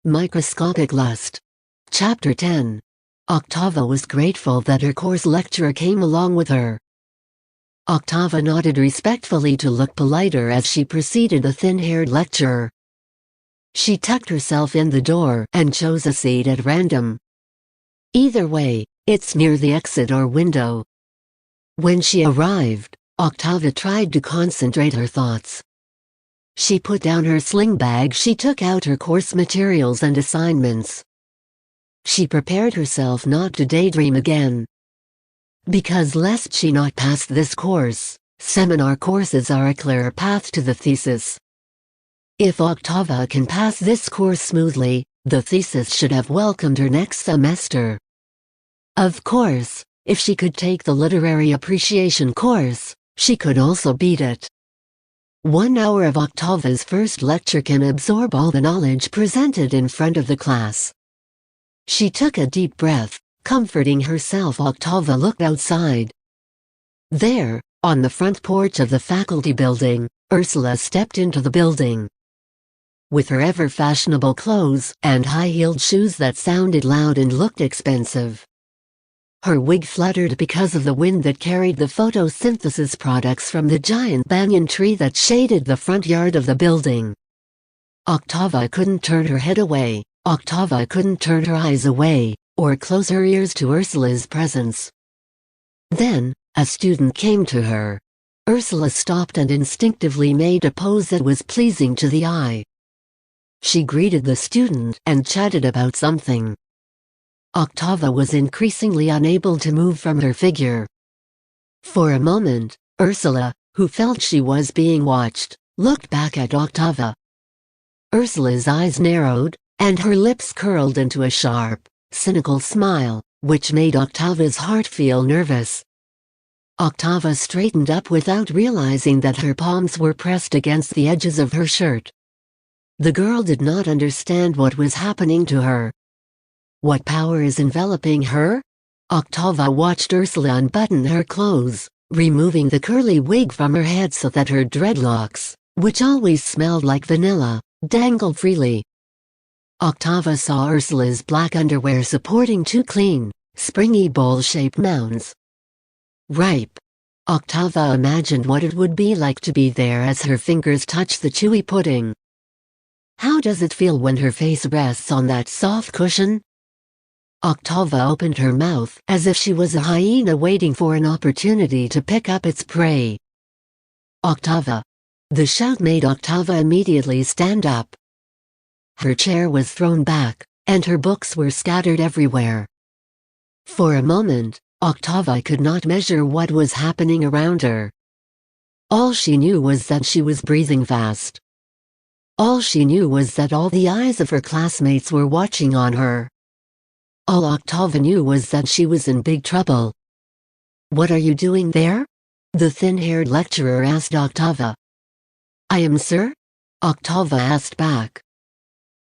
Microscopic Lust. Chapter 10. Octava was grateful that her course lecturer came along with her. Octava nodded respectfully to look politer as she preceded the thin-haired lecturer. She tucked herself in the door and chose a seat at random. Either way, it's near the exit or window. When she arrived, Octava tried to concentrate her thoughts. She put down her sling bag. She took out her course materials and assignments. She prepared herself not to daydream again. Because lest she not pass this course, seminar courses are a clear path to the thesis. If Octava can pass this course smoothly, the thesis should have welcomed her next semester. Of course, if she could take the literary appreciation course, she could also beat it. 1 hour of Octava's first lecture can absorb all the knowledge presented in front of the class. She took a deep breath, comforting herself. Octava looked outside. There, on the front porch of the faculty building, Ursula stepped into the building. With her ever-fashionable clothes and high-heeled shoes that sounded loud and looked expensive. Her wig fluttered because of the wind that carried the photosynthesis products from the giant banyan tree that shaded the front yard of the building. Octava couldn't turn her head away, Octava couldn't turn her eyes away, or close her ears to Ursula's presence. Then, a student came to her. Ursula stopped and instinctively made a pose that was pleasing to the eye. She greeted the student and chatted about something. Octava was increasingly unable to move from her figure. For a moment, Ursula, who felt she was being watched, looked back at Octava. Ursula's eyes narrowed, and her lips curled into a sharp, cynical smile, which made Octava's heart feel nervous. Octava straightened up without realizing that her palms were pressed against the edges of her shirt. The girl did not understand what was happening to her. What power is enveloping her? Octava watched Ursula unbutton her clothes, removing the curly wig from her head so that her dreadlocks, which always smelled like vanilla, dangled freely. Octava saw Ursula's black underwear supporting 2 clean, springy bowl-shaped mounds. Ripe. Octava imagined what it would be like to be there as her fingers touched the chewy pudding. How does it feel when her face rests on that soft cushion? Octava opened her mouth as if she was a hyena waiting for an opportunity to pick up its prey. Octava! The shout made Octava immediately stand up. Her chair was thrown back, and her books were scattered everywhere. For a moment, Octava could not measure what was happening around her. All she knew was that she was breathing fast. All she knew was that all the eyes of her classmates were watching on her. All Octava knew was that she was in big trouble. "What are you doing there?" the thin-haired lecturer asked Octava. "I am, sir?" Octava asked back.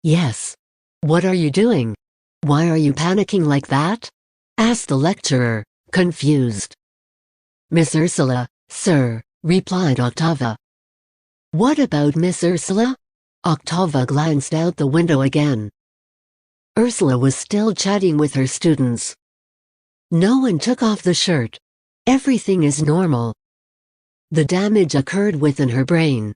"Yes. What are you doing? Why are you panicking like that?" asked the lecturer, confused. "Miss Ursula, sir," replied Octava. "What about Miss Ursula?" Octava glanced out the window again. Ursula was still chatting with her students. No one took off the shirt. Everything is normal. The damage occurred within her brain.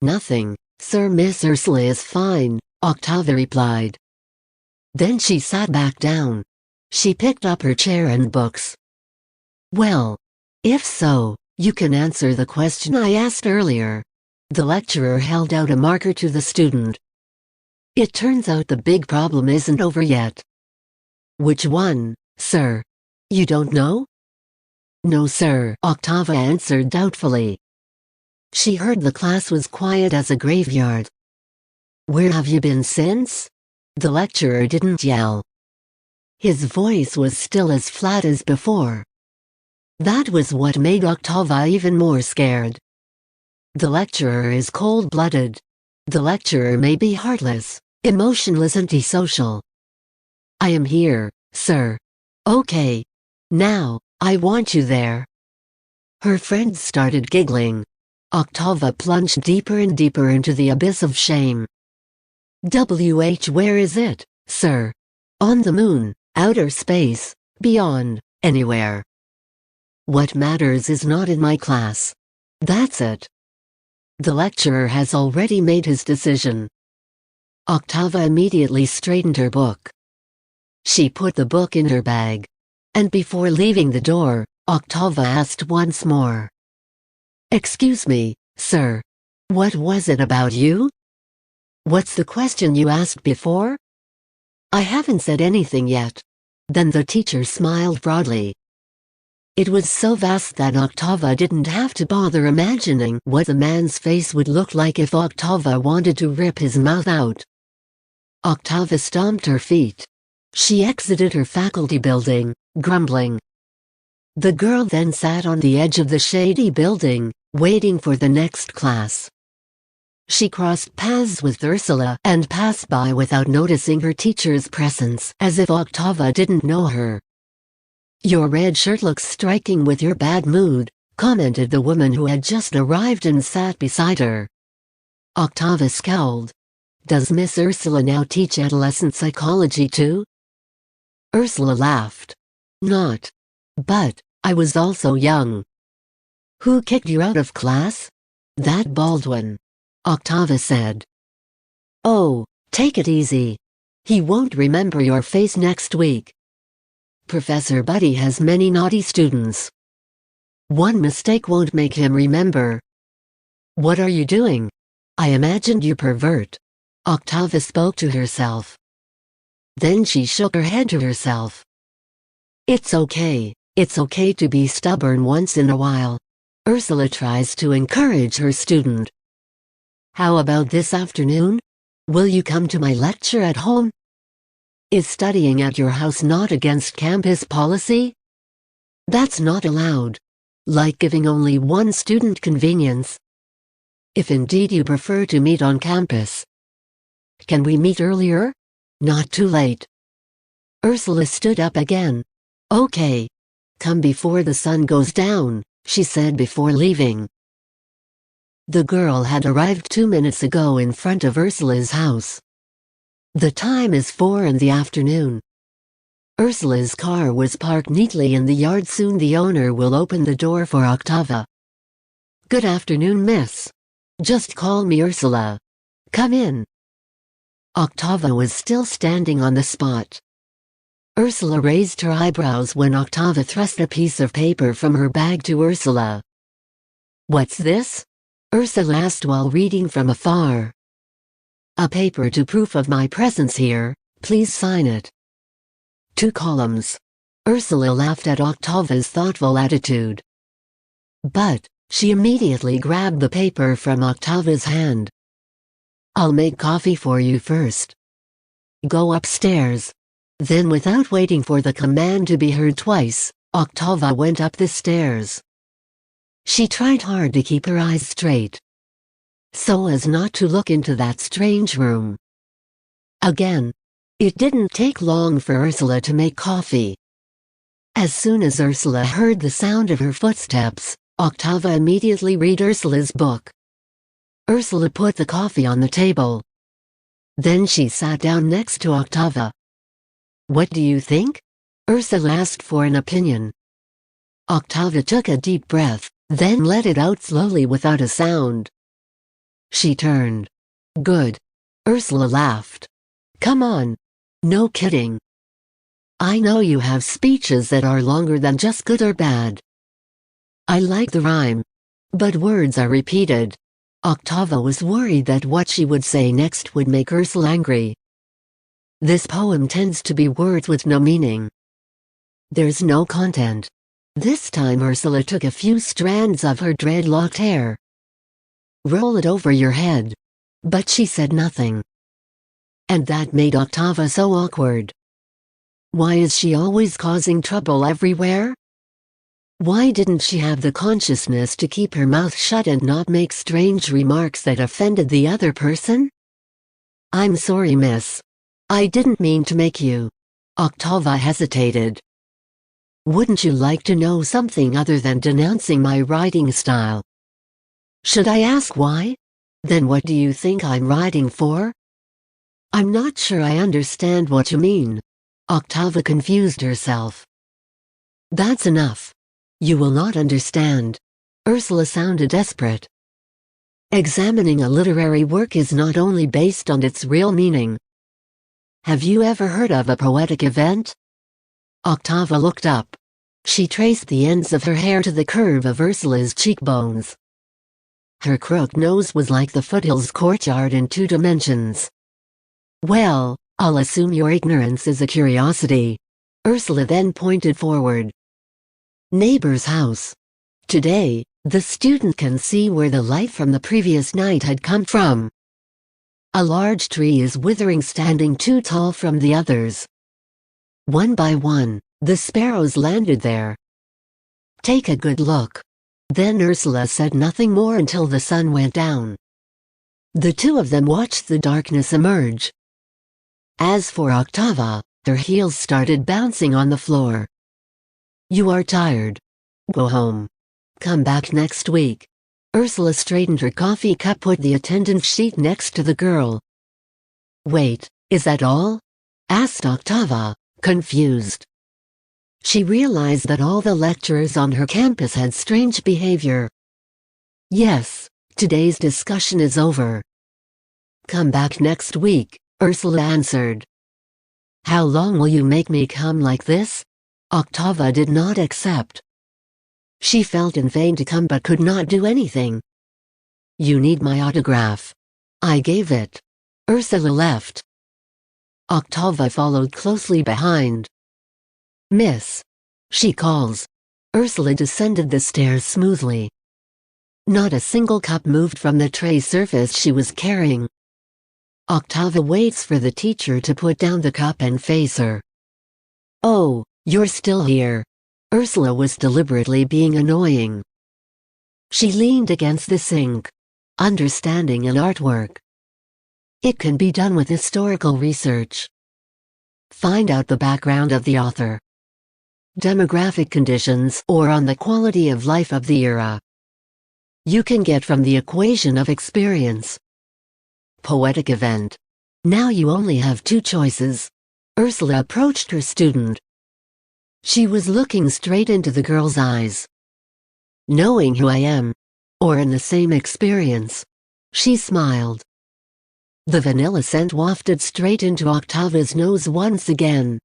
"Nothing, sir. Miss Ursula is fine," Octava replied. Then she sat back down. She picked up her chair and books. "Well, if so, you can answer the question I asked earlier." The lecturer held out a marker to the student. "It turns out the big problem isn't over yet." "Which one, sir? You don't know?" "No, sir," Octava answered doubtfully. She heard the class was quiet as a graveyard. "Where have you been since?" The lecturer didn't yell. His voice was still as flat as before. That was what made Octava even more scared. The lecturer is cold-blooded. The lecturer may be heartless, emotionless, antisocial. "I am here, sir." "Okay. Now, I want you there." Her friends started giggling. Octava plunged deeper and deeper into the abyss of shame. Where is it, sir? On the moon, outer space, beyond, anywhere. What matters is not in my class. That's it. The lecturer has already made his decision. Octava immediately straightened her book. She put the book in her bag. And before leaving the door, Octava asked once more. Excuse me, sir. What was it about you? What's the question you asked before? I haven't said anything yet. Then the teacher smiled broadly. It was so vast that Octava didn't have to bother imagining what the man's face would look like if Octava wanted to rip his mouth out. Octava stomped her feet. She exited her faculty building, grumbling. The girl then sat on the edge of the shady building, waiting for the next class. She crossed paths with Ursula and passed by without noticing her teacher's presence, as if Octava didn't know her. Your red shirt looks striking with your bad mood, commented the woman who had just arrived and sat beside her. Octava scowled. Does Miss Ursula now teach adolescent psychology too? Ursula laughed. Not. But, I was also young. Who kicked you out of class? That Baldwin. Octava said. Oh, take it easy. He won't remember your face next week. Professor Buddy has many naughty students. One mistake won't make him remember. What are you doing? I imagined you pervert. Octava spoke to herself. Then she shook her head to herself. It's okay to be stubborn once in a while. Ursula tries to encourage her student. How about this afternoon? Will you come to my lecture at home? Is studying at your house not against campus policy? That's not allowed. Like giving only one student convenience. If indeed you prefer to meet on campus. Can we meet earlier? Not too late. Ursula stood up again. Okay. Come before the sun goes down, she said before leaving. The girl had arrived 2 minutes ago in front of Ursula's house. The time is 4 in the afternoon. Ursula's car was parked neatly in the yard. Soon the owner will open the door for Octava. Good afternoon, miss. Just call me Ursula. Come in. Octava was still standing on the spot. Ursula raised her eyebrows when Octava thrust a piece of paper from her bag to Ursula. What's this? Ursula asked while reading from afar. A paper to proof of my presence here, please sign it. 2 columns. Ursula laughed at Octava's thoughtful attitude. But, she immediately grabbed the paper from Octava's hand. I'll make coffee for you first. Go upstairs. Then without waiting for the command to be heard twice, Octava went up the stairs. She tried hard to keep her eyes straight, so as not to look into that strange room. Again, it didn't take long for Ursula to make coffee. As soon as Ursula heard the sound of her footsteps, Octava immediately read Ursula's book. Ursula put the coffee on the table. Then she sat down next to Octava. What do you think? Ursula asked for an opinion. Octava took a deep breath, then let it out slowly without a sound. She turned. Good. Ursula laughed. Come on. No kidding. I know you have speeches that are longer than just good or bad. I like the rhyme. But words are repeated. Octava was worried that what she would say next would make Ursula angry. This poem tends to be words with no meaning. There's no content. This time Ursula took a few strands of her dreadlocked hair. Roll it over your head. But she said nothing. And that made Octava so awkward. Why is she always causing trouble everywhere? Why didn't she have the consciousness to keep her mouth shut and not make strange remarks that offended the other person? I'm sorry, miss. I didn't mean to make you. Octava hesitated. Wouldn't you like to know something other than denouncing my writing style? Should I ask why? Then what do you think I'm writing for? I'm not sure I understand what you mean. Octava confused herself. That's enough. You will not understand. Ursula sounded desperate. Examining a literary work is not only based on its real meaning. Have you ever heard of a poetic event? Octava looked up. She traced the ends of her hair to the curve of Ursula's cheekbones. Her crooked nose was like the foothills courtyard in 2 dimensions. Well, I'll assume your ignorance is a curiosity. Ursula then pointed forward. Neighbor's house. Today, the student can see where the light from the previous night had come from. A large tree is withering, standing too tall from the others. One by one, the sparrows landed there. Take a good look. Then Ursula said nothing more until the sun went down. The two of them watched the darkness emerge. As for Octava, her heels started bouncing on the floor. You are tired. Go home. Come back next week. Ursula straightened her coffee cup, put the attendance sheet next to the girl. Wait, is that all? Asked Octava, confused. She realized that all the lecturers on her campus had strange behavior. Yes, today's discussion is over. Come back next week, Ursula answered. How long will you make me come like this? Octava did not accept. She felt in vain to come but could not do anything. You need my autograph. I gave it. Ursula left. Octava followed closely behind. Miss. She calls. Ursula descended the stairs smoothly. Not a single cup moved from the tray surface she was carrying. Octava waits for the teacher to put down the cup and face her. Oh, you're still here. Ursula was deliberately being annoying. She leaned against the sink. Understanding an artwork. It can be done with historical research. Find out the background of the author, demographic conditions, or on the quality of life of the era. You can get from the equation of experience. Poetic event. Now you only have 2 choices. Ursula approached her student. She was looking straight into the girl's eyes. Knowing who I am, or in the same experience. She smiled. The vanilla scent wafted straight into Octava's nose once again.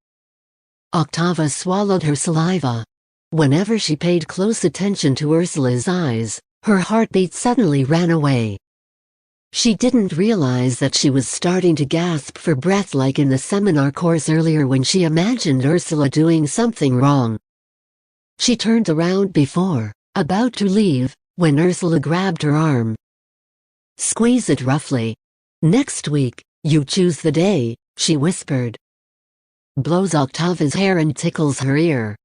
Octava swallowed her saliva. Whenever she paid close attention to Ursula's eyes, her heartbeat suddenly ran away. She didn't realize that she was starting to gasp for breath like in the seminar course earlier when she imagined Ursula doing something wrong. She turned around before, about to leave, when Ursula grabbed her arm. Squeeze it roughly. Next week, you choose the day, she whispered. Blows Octava's hair and tickles her ear.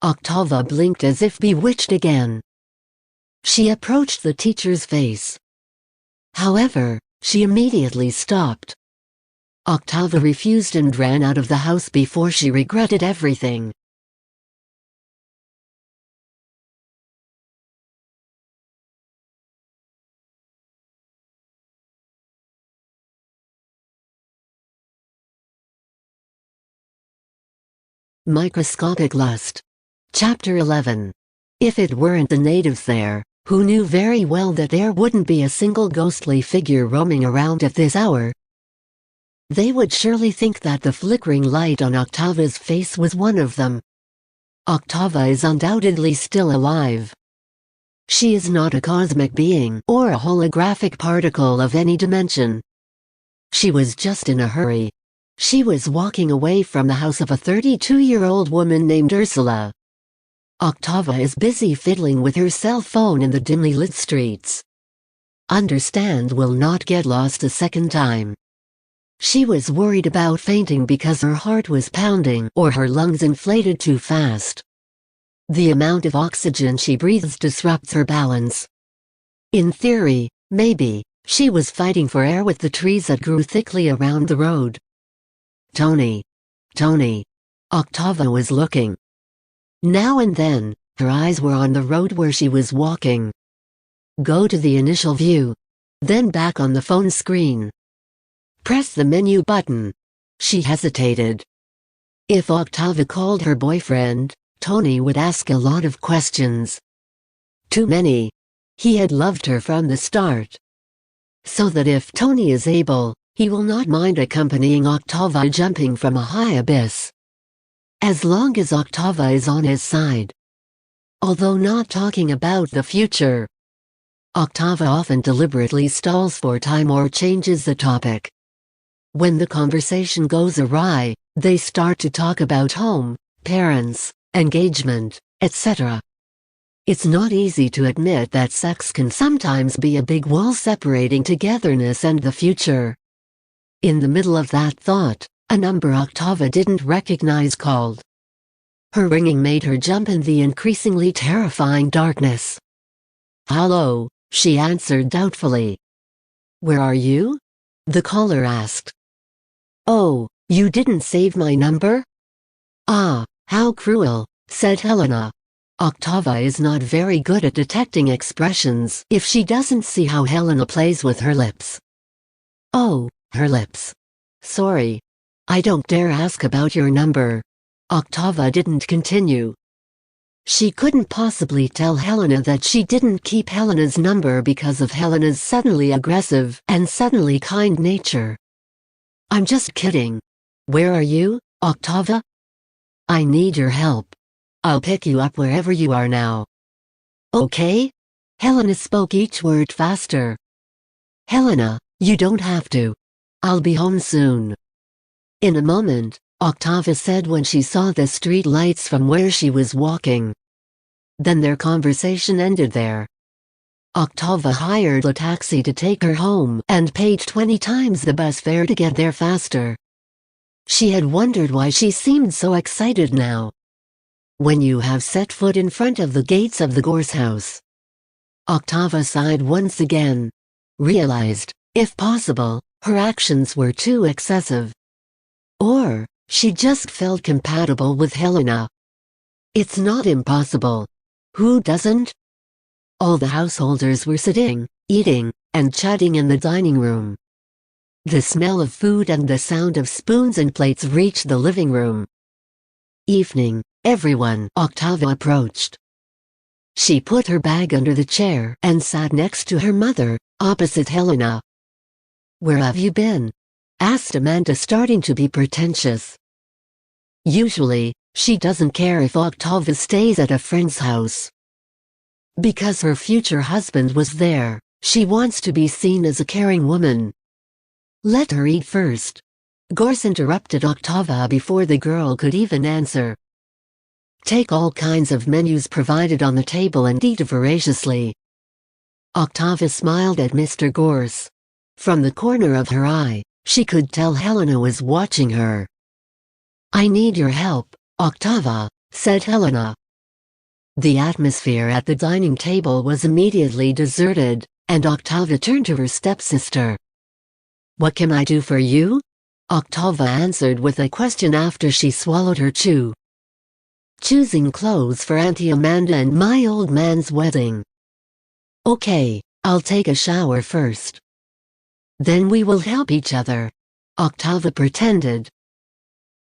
Octava blinked as if bewitched again. She approached the teacher's face. However, she immediately stopped. Octava refused and ran out of the house before she regretted everything. Microscopic lust. Chapter 11. If it weren't the natives there, who knew very well that there wouldn't be a single ghostly figure roaming around at this hour, they would surely think that the flickering light on Octava's face was one of them. Octava is undoubtedly still alive. She is not a cosmic being or a holographic particle of any dimension. She was just in a hurry. She was walking away from the house of a 32-year-old woman named Ursula. Octava is busy fiddling with her cell phone in the dimly lit streets. Understand will not get lost a second time. She was worried about fainting because her heart was pounding or her lungs inflated too fast. The amount of oxygen she breathes disrupts her balance. In theory, maybe, she was fighting for air with the trees that grew thickly around the road. Tony. Octava was looking. Now and then, her eyes were on the road where she was walking. Go to the initial view. Then back on the phone screen. Press the menu button. She hesitated. If Octava called her boyfriend, Tony would ask a lot of questions. Too many. He had loved her from the start. So that if Tony is able, he will not mind accompanying Octava jumping from a high abyss. As long as Octava is on his side. Although not talking about the future, Octava often deliberately stalls for time or changes the topic. When the conversation goes awry, they start to talk about home, parents, engagement, etc. It's not easy to admit that sex can sometimes be a big wall separating togetherness and the future. In the middle of that thought, a number Octava didn't recognize called. Her ringing made her jump in the increasingly terrifying darkness. "Hello," she answered doubtfully. "Where are you?" the caller asked. "Oh, you didn't save my number?" "Ah, how cruel," said Helena. Octava is not very good at detecting expressions if she doesn't see how Helena plays with her lips. "Oh, her lips. Sorry. I don't dare ask about your number." Octava didn't continue. She couldn't possibly tell Helena that she didn't keep Helena's number because of Helena's suddenly aggressive and suddenly kind nature. "I'm just kidding. Where are you, Octava? I need your help. I'll pick you up wherever you are now." "Okay?" Helena spoke each word faster. "Helena, you don't have to. I'll be home soon." "In a moment," Octava said when she saw the street lights from where she was walking. Then their conversation ended there. Octava hired a taxi to take her home and paid 20 times the bus fare to get there faster. She had wondered why she seemed so excited now. When you have set foot in front of the gates of the Gorse house, Octava sighed once again. Realized, if possible, her actions were too excessive. Or, she just felt compatible with Helena. It's not impossible. Who doesn't? All the householders were sitting, eating, and chatting in the dining room. The smell of food and the sound of spoons and plates reached the living room. "Evening, everyone," Octava approached. She put her bag under the chair and sat next to her mother, opposite Helena. "Where have you been?" asked Amanda, starting to be pretentious. Usually, she doesn't care if Octava stays at a friend's house. Because her future husband was there, she wants to be seen as a caring woman. "Let her eat first." Gorse interrupted Octava before the girl could even answer. "Take all kinds of menus provided on the table and eat voraciously." Octava smiled at Mr. Gorse. From the corner of her eye, she could tell Helena was watching her. "I need your help, Octava," said Helena. The atmosphere at the dining table was immediately deserted, and Octava turned to her stepsister. "What can I do for you?" Octava answered with a question after she swallowed her chew. "Choosing clothes for Auntie Amanda and my old man's wedding." "Okay, I'll take a shower first. Then we will help each other," Octava pretended.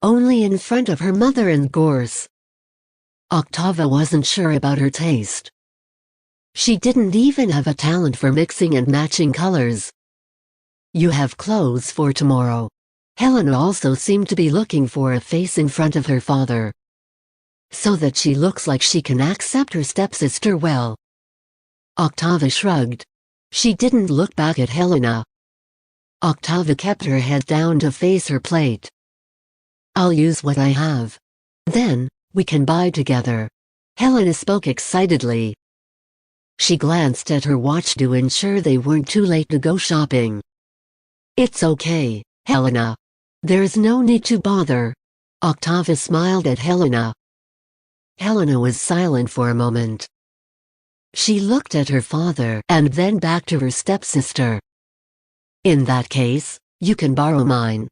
Only in front of her mother and Gorse. Octava wasn't sure about her taste. She didn't even have a talent for mixing and matching colors. "You have clothes for tomorrow." Helena also seemed to be looking for a face in front of her father, so that she looks like she can accept her stepsister well. Octava shrugged. She didn't look back at Helena. Octava kept her head down to face her plate. "I'll use what I have. Then, we can buy together." Helena spoke excitedly. She glanced at her watch to ensure they weren't too late to go shopping. "It's okay, Helena. There's no need to bother." Octava smiled at Helena. Helena was silent for a moment. She looked at her father and then back to her stepsister. "In that case, you can borrow mine.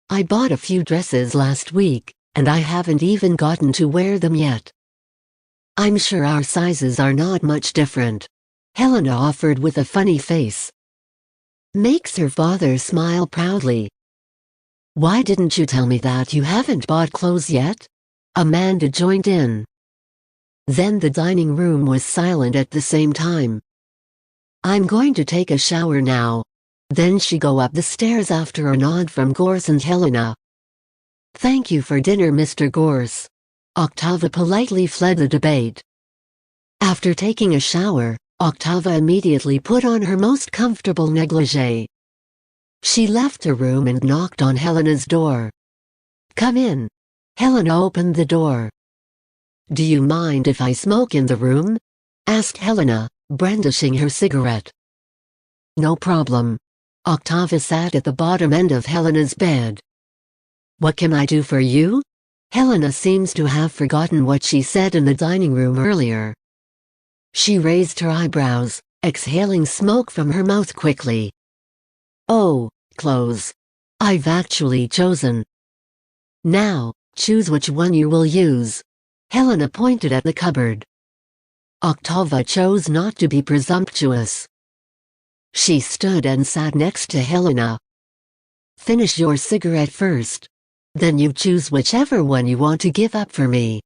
I bought a few dresses last week, and I haven't even gotten to wear them yet. I'm sure our sizes are not much different," Helena offered with a funny face. makes her father smile proudly. "Why didn't you tell me that you haven't bought clothes yet?" Amanda joined in. Then the dining room was silent at the same time. "I'm going to take a shower now." Then she go up the stairs after a nod from Gorse and Helena. "Thank you for dinner, Mr. Gorse." Octava politely fled the debate. After taking a shower, Octava immediately put on her most comfortable negligee. She left the room and knocked on Helena's door. "Come in." Helena opened the door. "Do you mind if I smoke in the room?" asked Helena, brandishing her cigarette. "No problem." Octava sat at the bottom end of Helena's bed. "What can I do for you?" Helena seems to have forgotten what she said in the dining room earlier. She raised her eyebrows, exhaling smoke from her mouth quickly. "Oh, clothes. I've actually chosen." "Now, choose which one you will use." Helena pointed at the cupboard. Octava chose not to be presumptuous. She stood and sat next to Helena. "Finish your cigarette first. Then you choose whichever one you want to give up for me."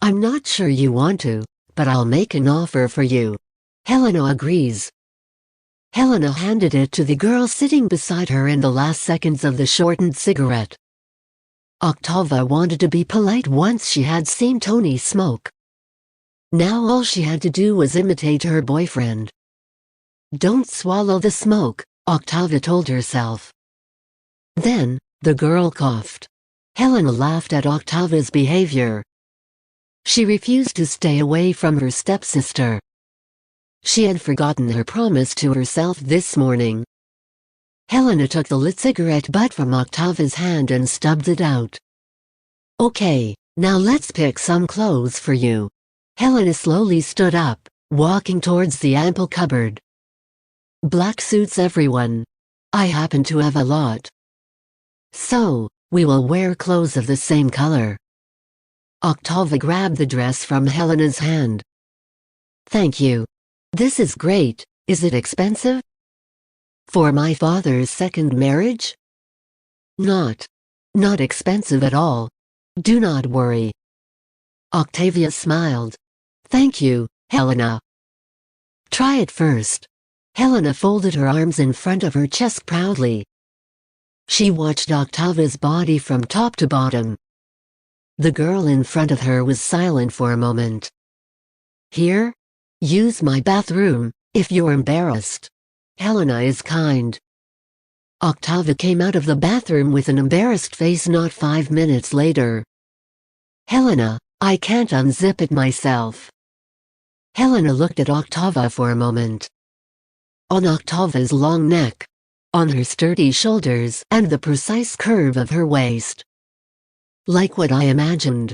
"I'm not sure you want to, but I'll make an offer for you." Helena agrees. Helena handed it to the girl sitting beside her in the last seconds of the shortened cigarette. Octava wanted to be polite once she had seen Tony smoke. Now all she had to do was imitate her boyfriend. "Don't swallow the smoke," Octava told herself. Then, the girl coughed. Helena laughed at Octava's behavior. She refused to stay away from her stepsister. She had forgotten her promise to herself this morning. Helena took the lit cigarette butt from Octava's hand and stubbed it out. "Okay, now let's pick some clothes for you." Helena slowly stood up, walking towards the ample cupboard. "Black suits everyone. I happen to have a lot. So, we will wear clothes of the same color." Octava grabbed the dress from Helena's hand. "Thank you. This is great. Is it expensive?" "For my father's second marriage? Not expensive at all. Do not worry." Octavia smiled. "Thank you, Helena." "Try it first." Helena folded her arms in front of her chest proudly. She watched Octava's body from top to bottom. The girl in front of her was silent for a moment. "Here? Use my bathroom, if you're embarrassed. Helena is kind." Octava came out of the bathroom with an embarrassed face not 5 minutes later. "Helena, I can't unzip it myself." Helena looked at Octava for a moment. On Octava's long neck, on her sturdy shoulders and the precise curve of her waist. "Like what I imagined."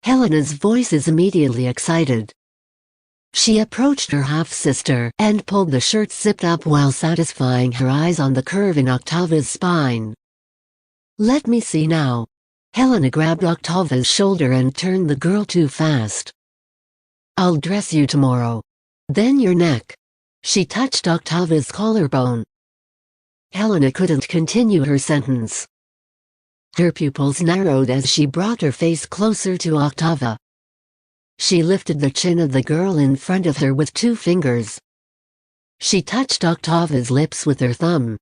Helena's voice is immediately excited. She approached her half-sister and pulled the shirt zipped up while satisfying her eyes on the curve in Octava's spine. "Let me see now." Helena grabbed Octava's shoulder and turned the girl too fast. "I'll dress you tomorrow. Then your neck." She touched Octava's collarbone. Helena couldn't continue her sentence. Her pupils narrowed as she brought her face closer to Octava. She lifted the chin of the girl in front of her with 2 fingers. She touched Octava's lips with her thumb.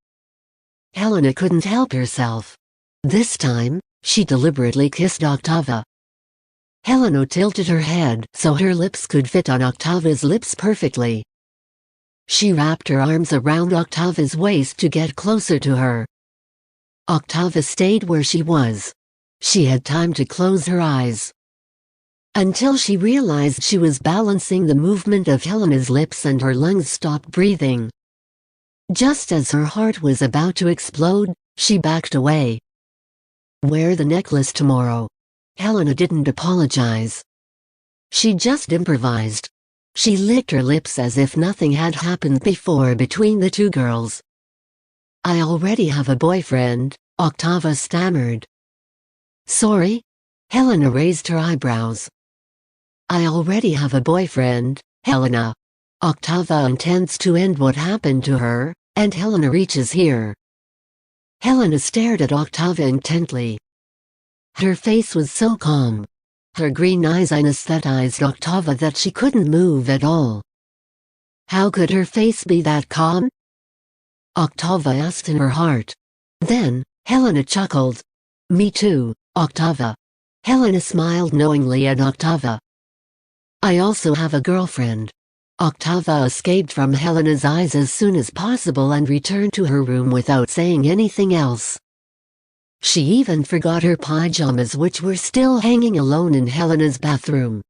Helena couldn't help herself. This time, she deliberately kissed Octava. Helena tilted her head so her lips could fit on Octava's lips perfectly. She wrapped her arms around Octava's waist to get closer to her. Octava stayed where she was. She had time to close her eyes. Until she realized she was balancing the movement of Helena's lips and her lungs stopped breathing. Just as her heart was about to explode, she backed away. "Wear the necklace tomorrow." Helena didn't apologize. She just improvised. She licked her lips as if nothing had happened before between the two girls. "I already have a boyfriend," Octava stammered. "Sorry?" Helena raised her eyebrows. "I already have a boyfriend, Helena." Octava intends to end what happened to her, and Helena reaches here." Helena stared at Octava intently. Her face was so calm. Her green eyes anesthetized Octava that she couldn't move at all. How could her face be that calm? Octava asked in her heart. Then, Helena chuckled. "Me too, Octava." Helena smiled knowingly at Octava. "I also have a girlfriend." Octava escaped from Helena's eyes as soon as possible and returned to her room without saying anything else. She even forgot her pajamas, which were still hanging alone in Helena's bathroom.